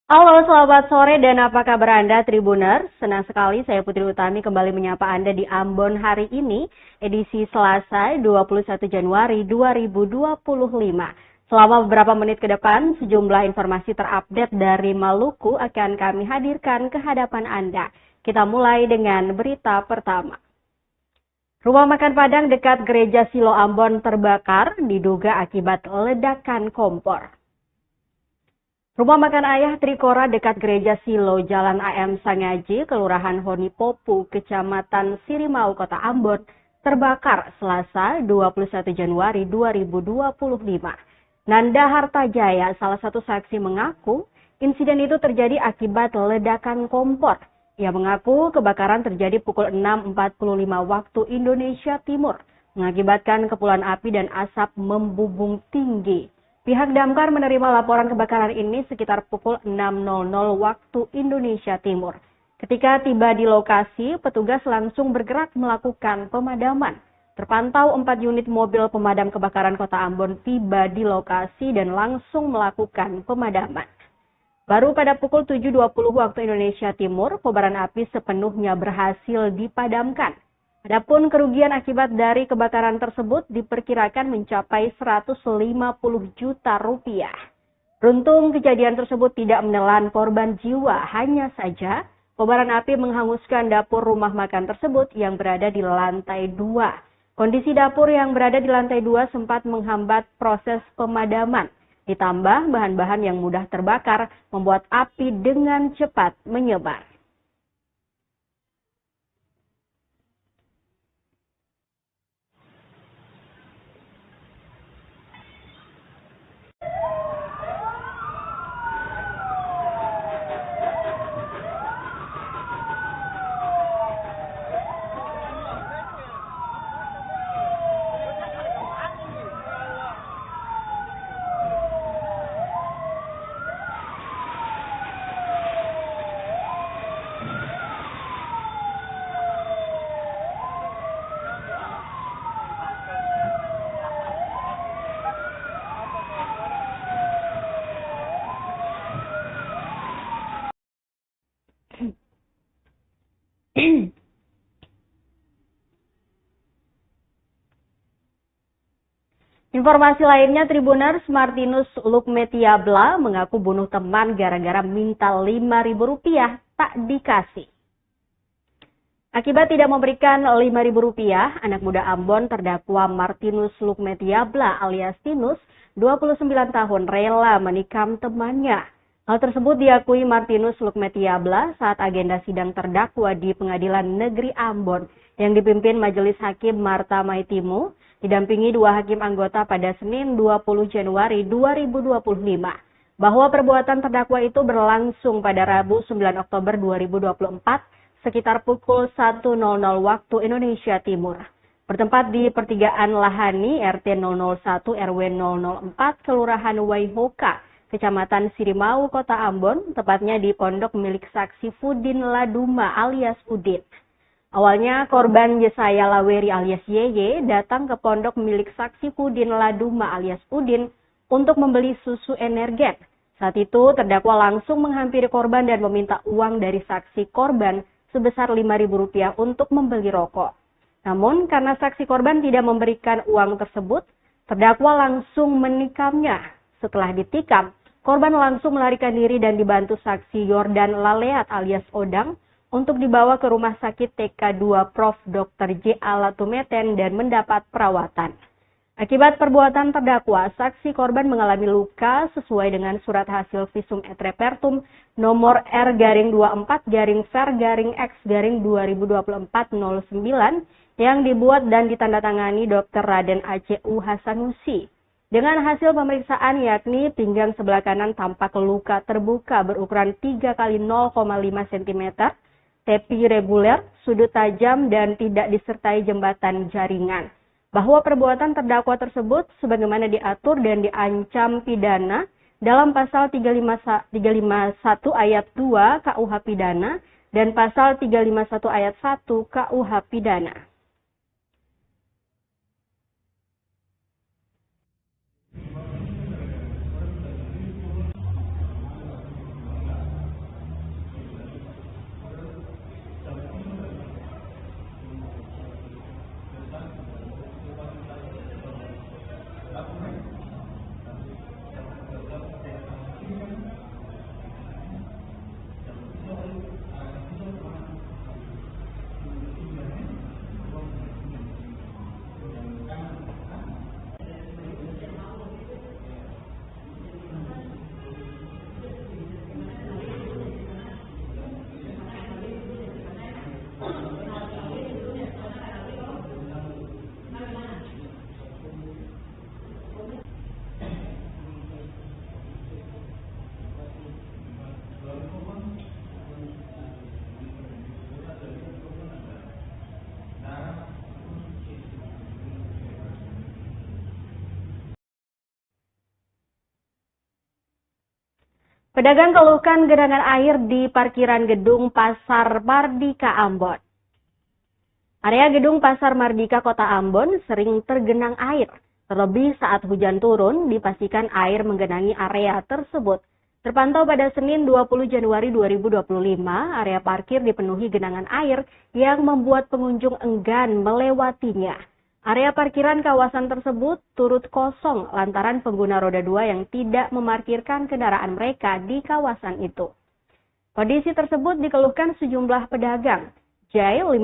Halo, selamat sore dan apa kabar Anda Tribuners? Senang sekali saya Putri Utami kembali menyapa Anda di Ambon hari ini, edisi Selasa 21 Januari 2025. Selama beberapa menit ke depan, sejumlah informasi terupdate dari Maluku akan kami hadirkan ke hadapan Anda. Kita mulai dengan berita pertama. Rumah makan Padang dekat Gereja Silo Ambon terbakar, diduga akibat ledakan kompor. Rumah makan Ayah Trikora dekat Gereja Silo, Jalan AM Sangaji, Kelurahan Honipopu, Kecamatan Sirimau, Kota Ambon, terbakar Selasa 21 Januari 2025. Nanda Hartajaya, salah satu saksi mengaku, insiden itu terjadi akibat ledakan kompor. Ia mengaku kebakaran terjadi pukul 6.45 waktu Indonesia Timur, mengakibatkan kepulan api dan asap membubung tinggi. Pihak damkar menerima laporan kebakaran ini sekitar pukul 6.00 waktu Indonesia Timur. Ketika tiba di lokasi, petugas langsung bergerak melakukan pemadaman. Terpantau 4 unit mobil pemadam kebakaran Kota Ambon tiba di lokasi dan langsung melakukan pemadaman. Baru pada pukul 7.20 waktu Indonesia Timur, kobaran api sepenuhnya berhasil dipadamkan. Adapun kerugian akibat dari kebakaran tersebut diperkirakan mencapai 150 juta rupiah. Beruntung kejadian tersebut tidak menelan korban jiwa, hanya saja kobaran api menghanguskan dapur rumah makan tersebut yang berada di lantai 2. Kondisi dapur yang berada di lantai 2 sempat menghambat proses pemadaman. Ditambah bahan-bahan yang mudah terbakar membuat api dengan cepat menyebar. Informasi lainnya, Tribuners, Martinus Lukmetiabla mengaku bunuh teman gara-gara minta Rp5.000 tak dikasih. Akibat tidak memberikan Rp5.000, anak muda Ambon terdakwa Martinus Lukmetiabla alias Tinus, 29 tahun, rela menikam temannya. Hal tersebut diakui Martinus Lukmetiabla saat agenda sidang terdakwa di Pengadilan Negeri Ambon yang dipimpin Majelis Hakim Marta Maitimu, didampingi 2 hakim anggota pada Senin 20 Januari 2025. Bahwa perbuatan terdakwa itu berlangsung pada Rabu 9 Oktober 2024 sekitar pukul 1.00 waktu Indonesia Timur. Bertempat di pertigaan Lahani RT 001 RW 004 Kelurahan Waihoka, Kecamatan Sirimau, Kota Ambon, tepatnya di pondok milik saksi Fudin Laduma alias Udin. Awalnya korban Yesaya Laweri alias Yeye datang ke pondok milik saksi Fudin Laduma alias Udin untuk membeli susu energen. Saat itu terdakwa langsung menghampiri korban dan meminta uang dari saksi korban sebesar Rp5.000 untuk membeli rokok. Namun karena saksi korban tidak memberikan uang tersebut, terdakwa langsung menikamnya. Setelah ditikam, korban langsung melarikan diri dan dibantu saksi Yordan Laleat alias Odang untuk dibawa ke Rumah Sakit TK2 Prof. Dr. J. Alatumeten dan mendapat perawatan. Akibat perbuatan terdakwa, saksi korban mengalami luka sesuai dengan surat hasil visum et repertum nomor R-2-Ver-X-2024-09 yang dibuat dan ditandatangani Dr. Raden A.C.U. Hasanusi. Dengan hasil pemeriksaan yakni pinggang sebelah kanan tampak luka terbuka berukuran 3 x 0,5 cm, tepi reguler, sudut tajam dan tidak disertai jembatan jaringan. Bahwa perbuatan terdakwa tersebut sebagaimana diatur dan diancam pidana dalam pasal 351 ayat 2 KUH pidana dan pasal 351 ayat 1 KUH pidana. Pedagang keluhkan genangan air di parkiran gedung Pasar Mardika Ambon. Area gedung Pasar Mardika Kota Ambon sering tergenang air. Terlebih saat hujan turun, dipastikan air menggenangi area tersebut. Terpantau pada Senin 20 Januari 2025, area parkir dipenuhi genangan air yang membuat pengunjung enggan melewatinya. Area parkiran kawasan tersebut turut kosong lantaran pengguna roda 2 yang tidak memarkirkan kendaraan mereka di kawasan itu. Kondisi tersebut dikeluhkan sejumlah pedagang. Jai, 57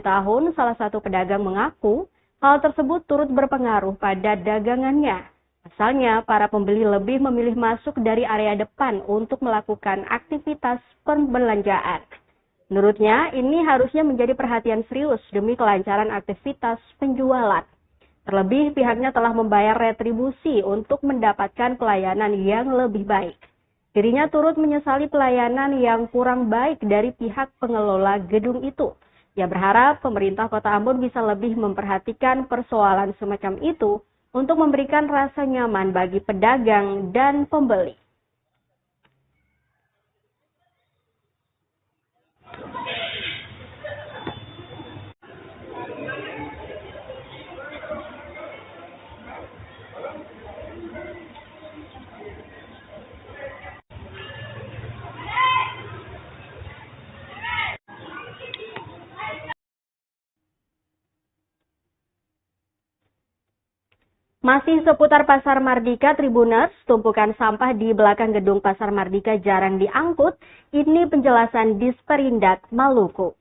tahun, salah satu pedagang mengaku hal tersebut turut berpengaruh pada dagangannya. Pasalnya, para pembeli lebih memilih masuk dari area depan untuk melakukan aktivitas perbelanjaan. Menurutnya, ini harusnya menjadi perhatian serius demi kelancaran aktivitas penjualan. Terlebih, pihaknya telah membayar retribusi untuk mendapatkan pelayanan yang lebih baik. Dirinya turut menyesali pelayanan yang kurang baik dari pihak pengelola gedung itu. Ia berharap pemerintah Kota Ambon bisa lebih memperhatikan persoalan semacam itu untuk memberikan rasa nyaman bagi pedagang dan pembeli. Masih seputar Pasar Mardika Tribuners, tumpukan sampah di belakang gedung Pasar Mardika jarang diangkut. Ini penjelasan Disperindak Maluku.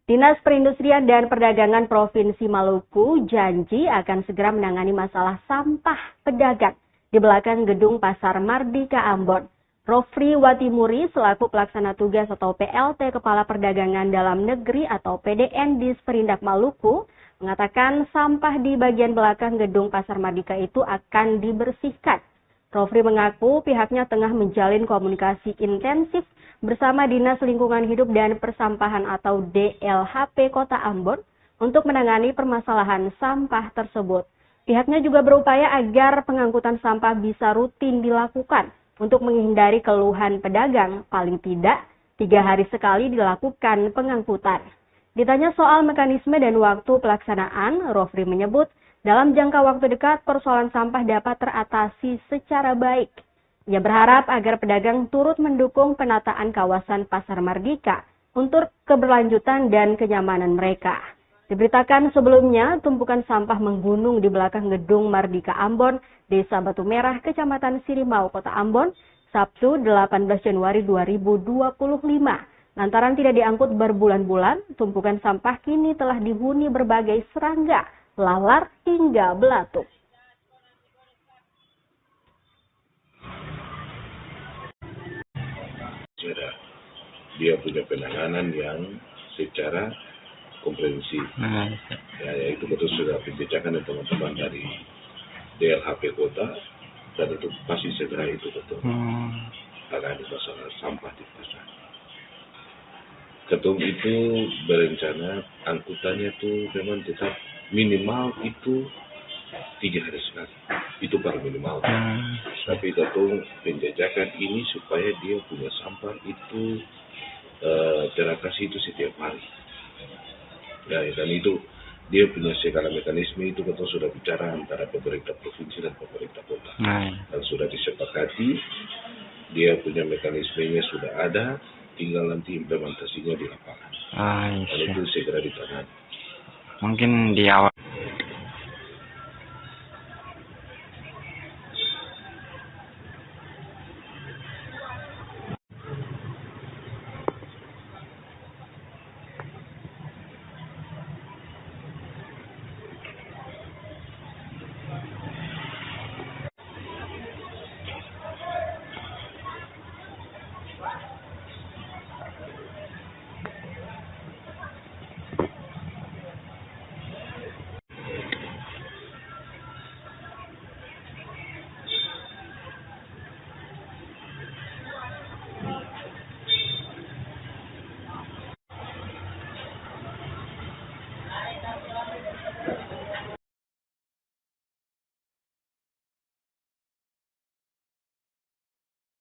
Dinas Perindustrian dan Perdagangan Provinsi Maluku janji akan segera menangani masalah sampah pedagang di belakang gedung Pasar Mardika Ambon. Rofri Watimuri selaku pelaksana tugas atau PLT Kepala Perdagangan Dalam Negeri atau PDN Disperindak Maluku mengatakan sampah di bagian belakang gedung Pasar Mardika itu akan dibersihkan. Rofri mengaku pihaknya tengah menjalin komunikasi intensif bersama Dinas Lingkungan Hidup dan Persampahan atau DLHP Kota Ambon untuk menangani permasalahan sampah tersebut. Pihaknya juga berupaya agar pengangkutan sampah bisa rutin dilakukan untuk menghindari keluhan pedagang, paling tidak 3 hari sekali dilakukan pengangkutan. Ditanya soal mekanisme dan waktu pelaksanaan, Rofri menyebut dalam jangka waktu dekat persoalan sampah dapat teratasi secara baik. Ia berharap agar pedagang turut mendukung penataan kawasan Pasar Mardika untuk keberlanjutan dan kenyamanan mereka. Diberitakan sebelumnya, tumpukan sampah menggunung di belakang gedung Mardika Ambon, Desa Batu Merah, Kecamatan Sirimau, Kota Ambon, Sabtu 18 Januari 2025. Lantaran tidak diangkut berbulan-bulan, tumpukan sampah kini telah dihuni berbagai serangga, lalar, hingga belatung. Dia punya penanganan yang secara komprehensif. Ya, itu betul sudah dibincangkan dengan teman-teman dari DLHP Kota dan itu pasti segera itu betul. Ada masalah sampah di pasar. Ketum itu berencana angkutannya itu memang tetap minimal itu 3 hari sekali. Itu baru minimal. Tapi ketum penjajakan ini supaya dia punya sampah itu teratasi itu setiap hari. Ya, dan itu dia punya segala mekanisme itu betul sudah bicara antara pemerintah provinsi dan pemerintah kota. Dan sudah disepakati, dia punya mekanismenya sudah ada, tinggal nanti implementasinya di lapangan. Dan itu segera ditangani. Mungkin di awal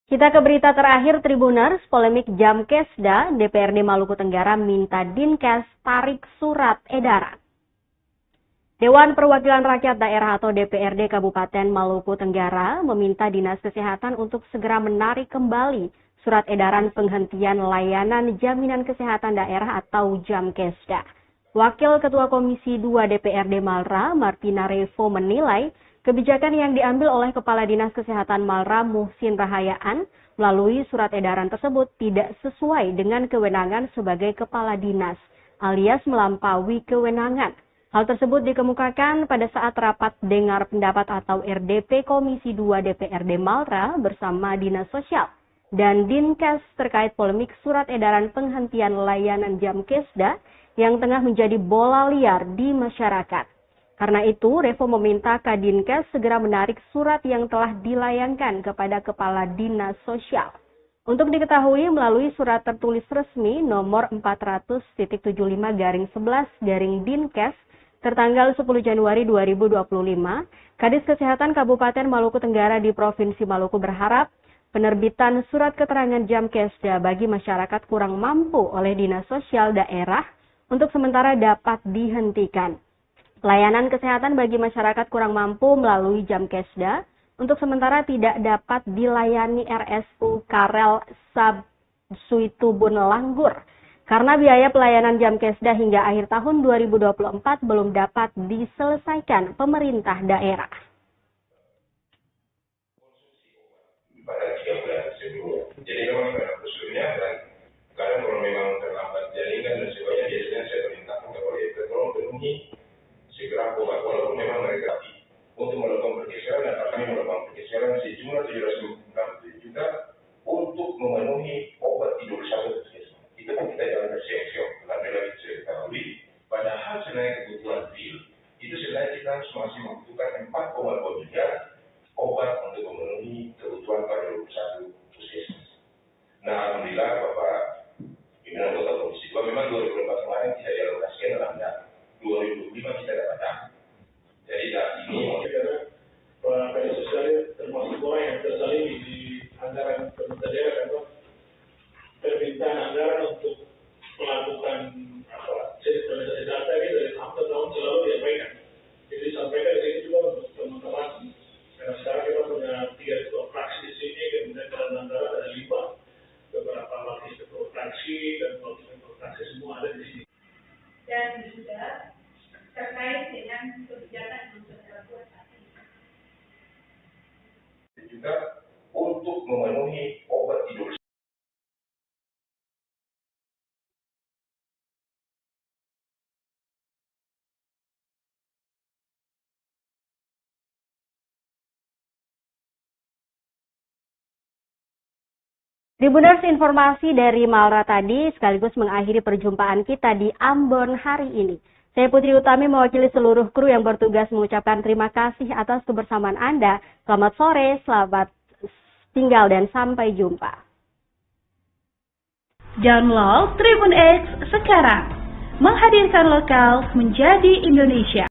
Kita ke berita terakhir Tribuners, polemik Jamkesda, DPRD Maluku Tenggara minta Dinkes tarik surat edaran. Dewan Perwakilan Rakyat Daerah atau DPRD Kabupaten Maluku Tenggara meminta Dinas Kesehatan untuk segera menarik kembali surat edaran penghentian layanan jaminan kesehatan daerah atau Jamkesda. Wakil Ketua Komisi 2 DPRD Malra, Martina Revo menilai kebijakan yang diambil oleh Kepala Dinas Kesehatan Malra Muhsin Rahayaan melalui surat edaran tersebut tidak sesuai dengan kewenangan sebagai Kepala Dinas, alias melampaui kewenangan. Hal tersebut dikemukakan pada saat rapat dengar pendapat atau RDP Komisi 2 DPRD Malra bersama Dinas Sosial dan Dinkes terkait polemik surat edaran penghentian layanan Jamkesda yang tengah menjadi bola liar di masyarakat. Karena itu, Revo meminta Kadinkes segera menarik surat yang telah dilayangkan kepada Kepala Dinas Sosial. Untuk diketahui melalui surat tertulis resmi nomor 400.75/11/Dinkes tertanggal 10 Januari 2025, Kadis Kesehatan Kabupaten Maluku Tenggara di Provinsi Maluku berharap penerbitan surat keterangan Jamkesda bagi masyarakat kurang mampu oleh Dinas Sosial daerah untuk sementara dapat dihentikan. Layanan kesehatan bagi masyarakat kurang mampu melalui Jamkesda untuk sementara tidak dapat dilayani RSU Karel Sabsuitubun Langgur karena biaya pelayanan Jamkesda hingga akhir tahun 2024 belum dapat diselesaikan pemerintah daerah. Jadi memang prosedurnya dan kadang kalau memang terlambat jaringan dan sebagainya biasanya saya perintahkan kepada itu tolong penuhi segera obat walaupun memang mereka untuk melakukan pergeseran dan kami melakukan pergeseran sejumlah 797 juta untuk memenuhi obat tidur satu puskesmas. Itu pun kita jalan bersiap-siap lebih lagi saya ketahui padahal sebenarnya kebutuhan real itu sebenarnya kita masih membutuhkan 4,2 miliar obat untuk memenuhi kebutuhan pada 21 puskesmas. Nah, alhamdulillah Bapak pimpinan anggota Komisi 2 memang 2024 kemarin tidak dialokasikan dalam dana. 2025 kita dapat dana. Jadi saat ini karena Kadis Sosial termasuk orang yang tersalin di anggaran pemerintah daerah atau permintaan anggaran untuk melakukan sentralisasi data ini dari tahun ke tahun selalu disampaikan. Jadi disampaikan di sini juga untuk teman-teman. Karena sekarang kita punya 3 ketua fraksi di sini, kemudian dalam anggaran ada 5, beberapa wakil ketua fraksi dan wakil ketua fraksi semua ada di sini. Dan juga terkait dengan kebijakan yang sudah buat saat ini. Juga untuk memenuhi obat tidur. Tribuners, informasi dari Malra tadi sekaligus mengakhiri perjumpaan kita di Ambon hari ini. Saya Putri Utami mewakili seluruh kru yang bertugas mengucapkan terima kasih atas kebersamaan Anda. Selamat sore, selamat tinggal dan sampai jumpa. Download Tribun X sekarang. Menghadirkan lokal menjadi Indonesia.